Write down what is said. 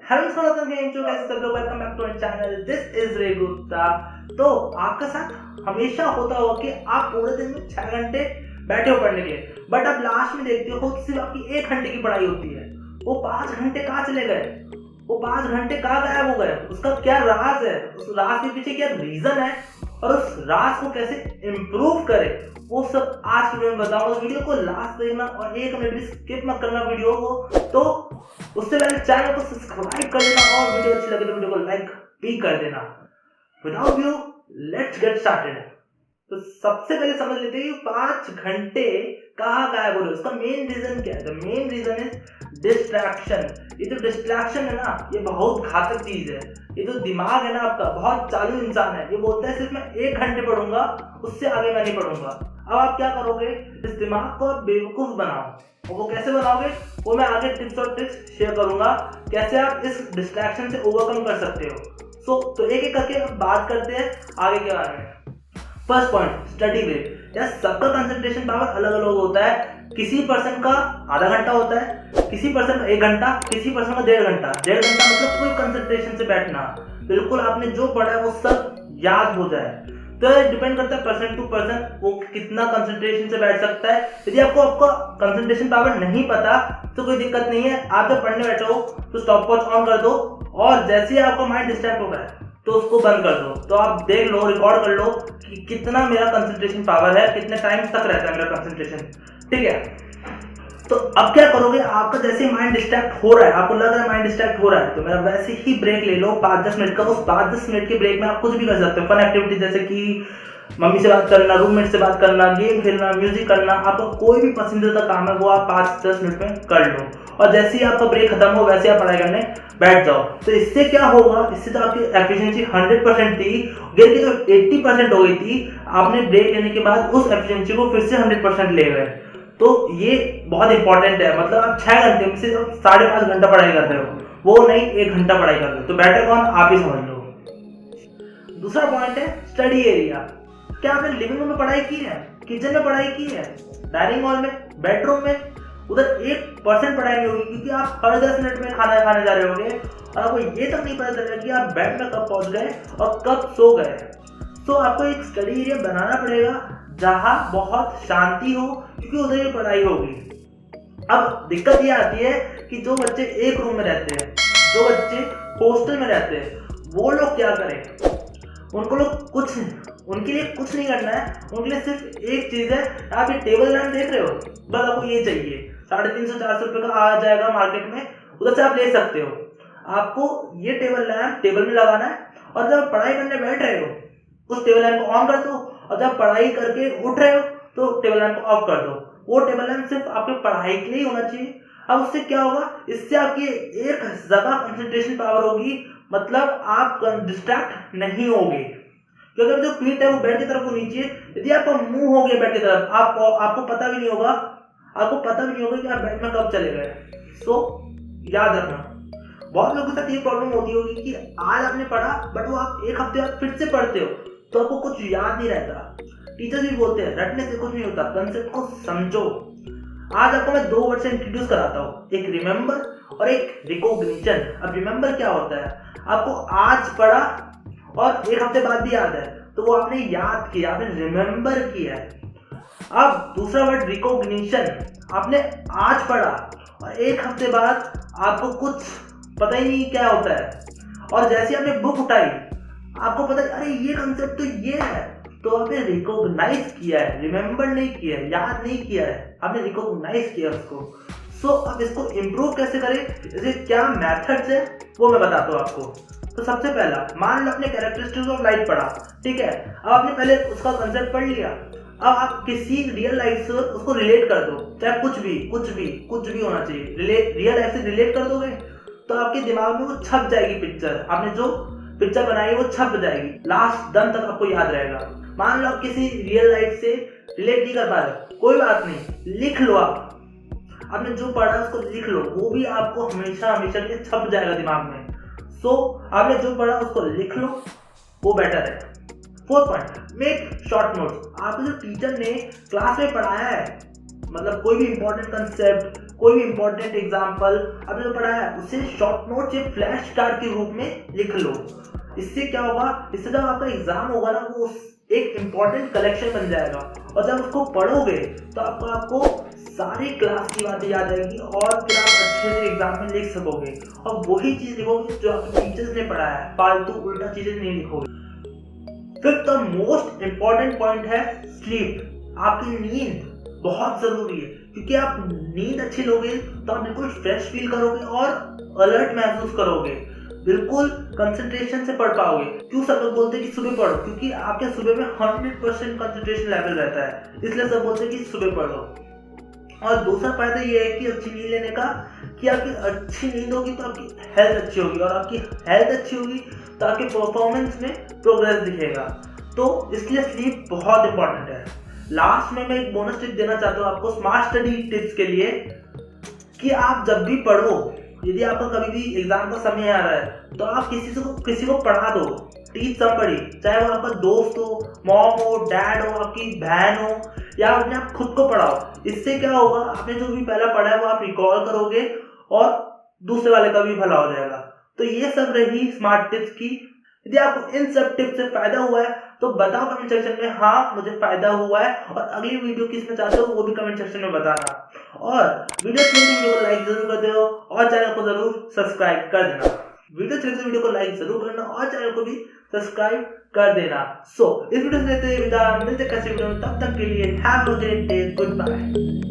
Hello स्वागत है सब लोग, welcome back to my channel. This is Ray Gupta. तो आपका साथ हमेशा होता होगा कि आप पूरे दिन में 6 घंटे बैठे हो पढ़ने के लिए, बट अब लास्ट में देखते हो सिर्फ आपकी 1 घंटे की पढ़ाई होती है। वो 5 घंटे कहाँ चले गए? वो 5 घंटे कहाँ गायब हो गए? उसका क्या राज है? उस राज के पीछे क्या रीजन है और उस राज को कैसे इम्प्रूव करें, वो सब आज की वीडियो में बताऊंगा। वीडियो को लास्ट देखना और 1 मिनट भी स्किप मत करना वीडियो को। तो उससे पहले चैनल को सब्सक्राइब कर देना और वीडियो अच्छी लगे तो वीडियो को लाइक भी कर देना। Without view let's get started. तो सबसे पहले समझ लेते हैं 5 घंटे कहाँ गायब हो रहे हैं, उसका मेन रीजन क्या है? The main reason is distraction. ये जो डिस्ट्रैक्शन है ना, ये बहुत घातक चीज है। ये जो दिमाग है ना आपका, बहुत चालू इंसान है। ये बोलता है सिर्फ मैं 1 घंटे पढ़ूंगा, उससे आगे मैं नहीं पढ़ूंगा। अब आप क्या करोगे? इस दिमाग को आप बेवकूफ बनाओ। और वो कैसे बनाओगे, वो मैं आगे टिप्स और ट्रिक्स शेयर करूंगा, कैसे आप इस डिस्ट्रैक्शन से ओवरकम कर सकते हो। तो एक एक करके अब बात करते हैं आगे के बारे में। First point, study break. यार सबका कंसंट्रेशन पावर अलग अलग होता है। किसी पर्सन का आधा घंटा होता है, किसी पर्सन का 1 घंटा, किसी पर्सन का 1.5 घंटा। 1.5 घंटा मतलब कोई कंसंट्रेशन से बैठना, बिल्कुल आपने जो पढ़ा है वो सब याद हो जाए। तो ये डिपेंड करता है पर्सन टू पर्सन, वो कितना कंसंट्रेशन से बैठ सकता है। यदि आपको आपका कंसंट्रेशन पावर नहीं पता तो कोई दिक्कत नहीं है। आप जब पढ़ने बैठो तो स्टॉप वॉच ऑन कर दो और जैसे ही आपका माइंड डिस्ट्रैक्ट होता है तो उसको बंद कर दो। तो आप देख लो, रिकॉर्ड कर लो कि कितना मेरा कंसंट्रेशन पावर है, कितने टाइम तक रहता है मेरा कंसंट्रेशन। ठीक है, तो अब क्या करोगे? आपका जैसे माइंड डिस्ट्रैक्ट हो रहा है, आपको लग रहा है माइंड डिस्ट्रैक्ट हो रहा है, तो मेरा वैसे ही ब्रेक ले लो 5-10 मिनट का। उस 5-10 मिनट के ब्रेक में आप कुछ भी कर सकते हो। फन एक्टिविटी जैसे कि मम्मी से बात करना, रूममेट से बात करना, गेम खेलना, म्यूजिक करना, आपका कोई भी पसंदीदा काम है वो आप 5-10 मिनट में कर लो। और जैसे ही आपका ब्रेक खत्म हो वैसे आप पढ़ाई करने बैठ जाओ। तो इससे क्या होगा? इससे तो आपकी एफिशिएंसी 100% थी, गिर के तो 80% हो गई थी। आपने ब्रेक लेने के बाद उस एफिशिएंसी को फिर से 100% ले गए। तो ये बहुत इंपॉर्टेंट है। मतलब आप 6 घंटे में से 5.5 घंटा पढ़ाई कर रहे हो, वो नहीं 1 घंटा पढ़ाई कर रहे हो। तो बेटर कौन, आप ही समझ लो। दूसरा पॉइंट है स्टडी एरिया। क्या आपने लिविंग रूम में पढ़ाई की है, किचन में पढ़ाई की है, डाइनिंग हॉल में, बेडरूम में? उधर 1% पढ़ाई नहीं होगी, क्योंकि आप हर 10 मिनट में खाना खाने जा रहे होंगे और आपको ये तक नहीं पता चलेगा कि आप बेड में कब पहुंच गए और कब सो गए। तो आपको एक स्टडी एरिया बनाना पड़ेगा जहां बहुत शांति हो, क्योंकि उधर ही पढ़ाई होगी। अब दिक्कत ये आती है कि जो बच्चे एक रूम में रहते हैं, जो बच्चे हॉस्टल में रहते हैं, वो लोग क्या करें? उनके लिए कुछ नहीं करना है। उनके लिए सिर्फ एक चीज है, आप ये टेबल लैंप देख रहे हो, बस आपको ये चाहिए। 350-400 रुपए का आ जाएगा मार्केट में, उधर से आप ले सकते हो। आपको ये टेबल लैंप टेबल में लगाना है और जब पढ़ाई करने बैठ रहे हो उस टेबल लैंप को ऑन कर दो, और जब पढ़ाई करके उठ रहे हो तो टेबल लैंप को ऑफ कर दो। वो टेबल लैंप सिर्फ आपके पढ़ाई के लिए होना चाहिए। अब उससे क्या होगा? इससे आपकी एक जगह कंसंट्रेशन पावर होगी, मतलब आप डिस्ट्रैक्ट नहीं होगे। क्योंकि जो पीठ है वो बेड की तरफ होनी चाहिए। यदि आपका मुंह हो गया बेड की तरफ, आपको पता भी नहीं होगा कि आप बेड में कब चले गए। सो याद रखना, बहुत लोगों के साथ ये प्रॉब्लम होती होगी कि आज आपने पढ़ा बट वो आप 1 हफ्ते बाद फिर से पढ़ते हो तो आपको कुछ याद नहीं रहता। टीचर्स भी बोलते हैं रटने से कुछ नहीं होता, कंसेप्ट को समझो। आज आपको मैं 2 वर्ड से इंट्रोड्यूस कराता हूँ, एक रिमेंबर और एक रिकॉग्निशन। अब रिमेंबर क्या होता है? आपको आज पढ़ा और 1 हफ्ते बाद भी याद है, तो वो आपने याद किया, आपने रिमेंबर किया है। अब दूसरा वर्ड रिकॉग्निशन, आपने आज पढ़ा और 1 हफ्ते बाद आपको कुछ पता ही नहीं क्या होता है, और जैसे आपने बुक उठाई आपको पता है अरे ये कंसेप्ट तो ये है, तो आपने रिकॉग्नाइज किया है, रिमेंबर नहीं किया है, याद नहीं किया है, आपने रिकॉग्नाइज किया उसको। सो अब इसको इम्प्रूव कैसे करें, इसके क्या मेथड्स है वो मैं बताता हूँ आपको। तो सबसे पहला, मान लो अपने कैरेक्टरिस्टिक्स ऑफ लाइट पढ़ा, ठीक है। अब आपने पहले उसका कंसेप्ट पढ़ लिया, अब आप किसी रियल लाइफ से उसको रिलेट कर दो, चाहे कुछ भी होना चाहिए। रियल लाइफ से रिलेट कर दोगे तो आपके दिमाग में वो छप जाएगी पिक्चर। आपने जो पिक्चर बनाई है वो छप जाएगी, लास्ट दम तक आपको याद रहेगा। मान लो आप किसी रियल लाइफ से रिलेट नहीं कर पा रहे, कोई बात नहीं, लिख लो। आपने जो पढ़ा उसको लिख लो, वो भी आपको हमेशा के लिए छप जाएगा दिमाग में। सो आपने जो पढ़ा उसको लिख लो, वो बेटर है। 4th point, make short notes. आपको जो टीचर ने क्लास में पढ़ाया है, मतलब कोई भी इंपॉर्टेंट कंसेप्ट, कोई भी इंपॉर्टेंट एग्जाम्पल आपने जो पढ़ा है उसे शॉर्ट नोट या फ्लैश कार्ड के रूप में लिख लो। इससे क्या होगा, इससे जब आपका एग्जाम होगा ना वो एक इम्पॉर्टेंट कलेक्शन बन जाएगा और जब उसको पढ़ोगे तो आपको सारी क्लास की बातें याद आएगी और फिर आप अच्छे से एग्जाम में लिख सकोगे और वही चीज लिखोगे जो आपके टीचर्स ने पढ़ाया है, फालतू उल्टा चीजें नहीं लिखोगे। फिफ्थ और मोस्ट इम्पॉर्टेंट पॉइंट है स्लीप। आपकी नींद बहुत जरूरी है, क्योंकि आप नींद अच्छी लोगे तो आप बिल्कुल फ्रेश फील करोगे और अलर्ट महसूस करोगे, बिल्कुल कंसंट्रेशन से पढ़ पाओगे। क्यों सब लोग बोलते हैं कि सुबह पढ़ो, क्योंकि आपके सुबह में 100% कंसंट्रेशन लेवल रहता है, इसलिए सब बोलते हैं कि सुबह पढ़ो। और दूसरा फायदा ये है कि अच्छी नींद लेने का कि आपकी अच्छी नींद होगी तो आपकी हेल्थ अच्छी होगी और आपकी हेल्थ अच्छी होगी तो आपके परफॉर्मेंस में प्रोग्रेस दिखेगा। तो इसलिए स्लीप बहुत इंपॉर्टेंट है। लास्ट में मैं एक बोनस टिप देना चाहता हूँ आपको स्मार्ट स्टडी टिप्स के लिए, कि आप जब भी पढ़ो, यदि आपका कभी भी एग्जाम का समय आ रहा है तो आप किसी को पढ़ा दो, टीच समबडी, चाहे वो आपका दोस्त हो, मॉम हो, डैड हो, आपकी बहन हो, या अपने आप खुद को पढ़ाओ। इससे क्या होगा, आपने जो भी पहला पढ़ा है वो आप रिकॉल करोगे और दूसरे वाले का भी भला हो जाएगा। तो ये सब रही स्मार्ट टिप्स की। यदि आपको इन सब टिप्स से फायदा हुआ है तो बताओ कमेंट सेक्शन में, हाँ मुझे फायदा हुआ है, और अगली वीडियो किस में चाहते हो वो भी कमेंट सेक्शन में बताना। और वीडियो को लाइक जरूर कर दो और चैनल को जरूर सब्सक्राइब कर देना। वीडियो को लाइक जरूर करना और चैनल को भी सब्सक्राइब कर देना। इस वीडियो से लेते विदा, मिलते कैसे वीडियो, तब तक के लिए have a great day, good bye.